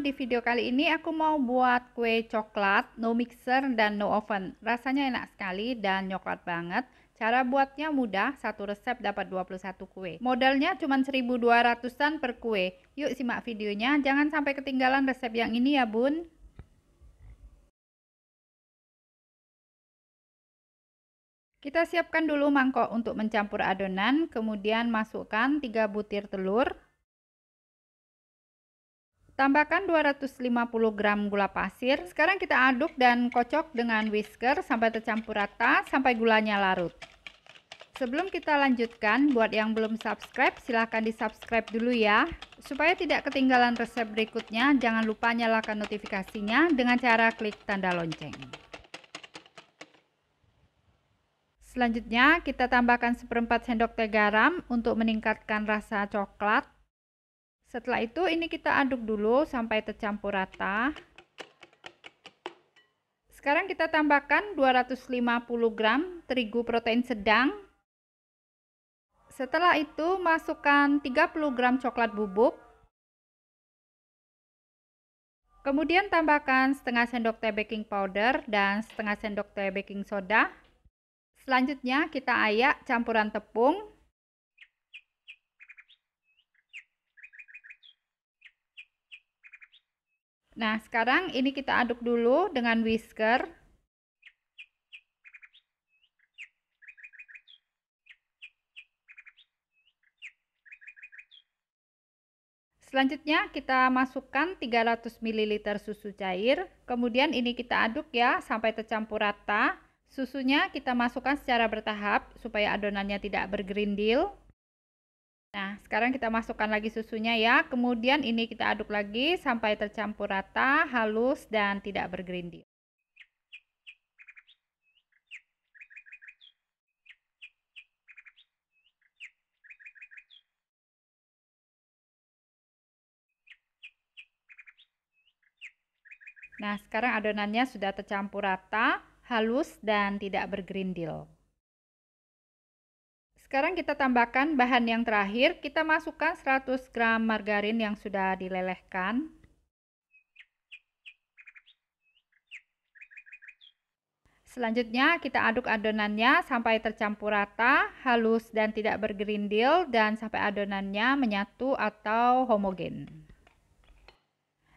di video kali ini aku mau buat kue coklat no mixer dan no oven. Rasanya enak sekali dan coklat banget. Cara buatnya mudah, satu resep dapat 21 kue. Modalnya cuma 1.200-an per kue. Yuk simak videonya, jangan sampai ketinggalan resep yang ini ya bun. Kita siapkan dulu mangkok untuk mencampur adonan, kemudian masukkan 3 butir telur. Tambahkan 250 gram gula pasir. Sekarang kita aduk dan kocok dengan whisker sampai tercampur rata sampai gulanya larut. Sebelum kita lanjutkan, buat yang belum subscribe silahkan di subscribe dulu ya. Supaya tidak ketinggalan resep berikutnya, jangan lupa nyalakan notifikasinya dengan cara klik tanda lonceng. Selanjutnya kita tambahkan 1/4 sendok teh garam untuk meningkatkan rasa coklat. Setelah itu ini kita aduk dulu sampai tercampur rata. Sekarang kita tambahkan 250 gram terigu protein sedang. Setelah itu masukkan 30 gram coklat bubuk. Kemudian tambahkan setengah sendok teh baking powder dan setengah sendok teh baking soda. Selanjutnya kita ayak campuran tepung. Nah, sekarang ini kita aduk dulu dengan whisker. Selanjutnya kita masukkan 300 ml susu cair. Kemudian ini kita aduk ya sampai tercampur rata. Susunya kita masukkan secara bertahap supaya adonannya tidak bergerindil. Nah, sekarang kita masukkan lagi susunya ya. Kemudian ini kita aduk lagi sampai tercampur rata, halus dan tidak bergerindil. Nah, sekarang adonannya sudah tercampur rata, halus dan tidak bergerindil. Sekarang kita tambahkan bahan yang terakhir, kita masukkan 100 gram margarin yang sudah dilelehkan. Selanjutnya kita aduk adonannya sampai tercampur rata, halus dan tidak bergerindil dan sampai adonannya menyatu atau homogen.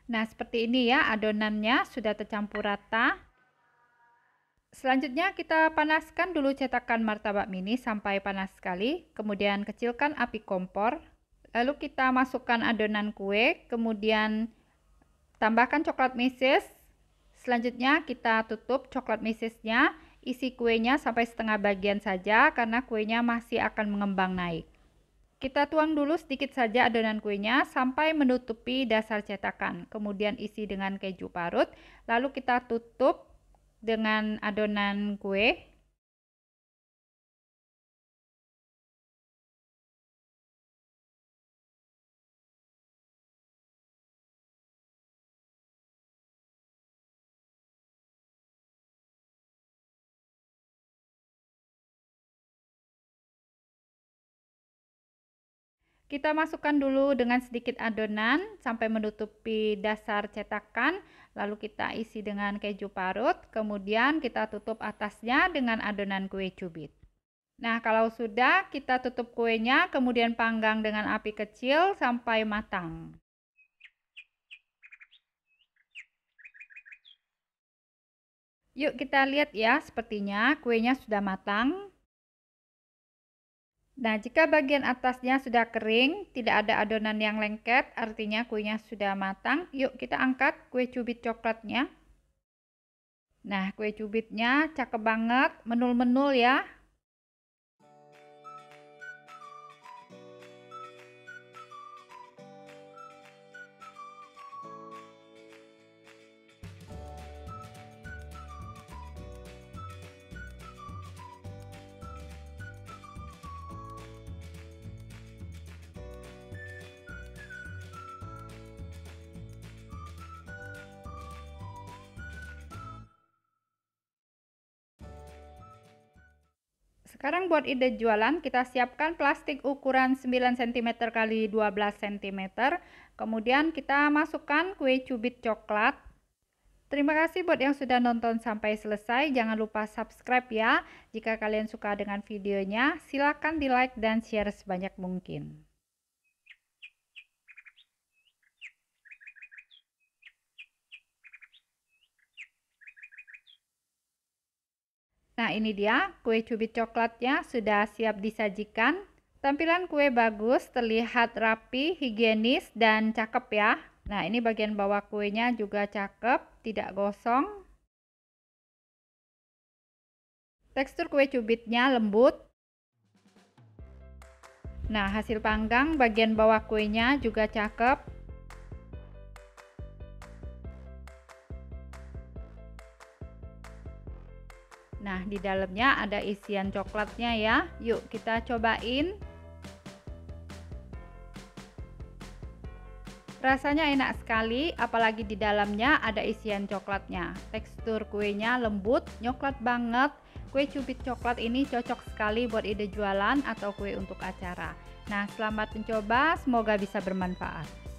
Nah, seperti ini ya adonannya sudah tercampur rata. Selanjutnya kita panaskan dulu cetakan martabak mini sampai panas sekali, kemudian kecilkan api kompor. Lalu kita masukkan adonan kue, kemudian tambahkan coklat meses. Selanjutnya kita tutup coklat mesesnya, isi kuenya sampai setengah bagian saja karena kuenya masih akan mengembang naik. Kita tuang dulu sedikit saja adonan kuenya sampai menutupi dasar cetakan, kemudian isi dengan keju parut, lalu kita tutup dengan adonan kue. Kita masukkan dulu dengan sedikit adonan sampai menutupi dasar cetakan, lalu kita isi dengan keju parut, kemudian kita tutup atasnya dengan adonan kue cubit. Nah, kalau sudah, kita tutup kuenya, kemudian panggang dengan api kecil sampai matang. Yuk kita lihat ya, sepertinya kuenya sudah matang. Nah, jika bagian atasnya sudah kering, tidak ada adonan yang lengket, artinya kuenya sudah matang. Yuk kita angkat kue cubit coklatnya. Nah, kue cubitnya cakep banget, menul-menul ya. Sekarang buat ide jualan, kita siapkan plastik ukuran 9 cm x 12 cm. Kemudian kita masukkan kue cubit coklat. Terima kasih buat yang sudah nonton sampai selesai. Jangan lupa subscribe ya. Jika kalian suka dengan videonya, silakan di like dan share sebanyak mungkin. Nah, ini dia kue cubit coklatnya sudah siap disajikan. Tampilan kue bagus, terlihat rapi, higienis, dan cakep ya. Nah, ini bagian bawah kuenya juga cakep, tidak gosong. Tekstur kue cubitnya lembut. Nah, hasil panggang bagian bawah kuenya juga cakep. Nah, di dalamnya ada isian coklatnya ya. Yuk kita cobain. Rasanya enak sekali, apalagi di dalamnya ada isian coklatnya. Tekstur kuenya lembut, nyoklat banget. Kue cubit coklat ini cocok sekali buat ide jualan atau kue untuk acara. Nah, selamat mencoba, semoga bisa bermanfaat.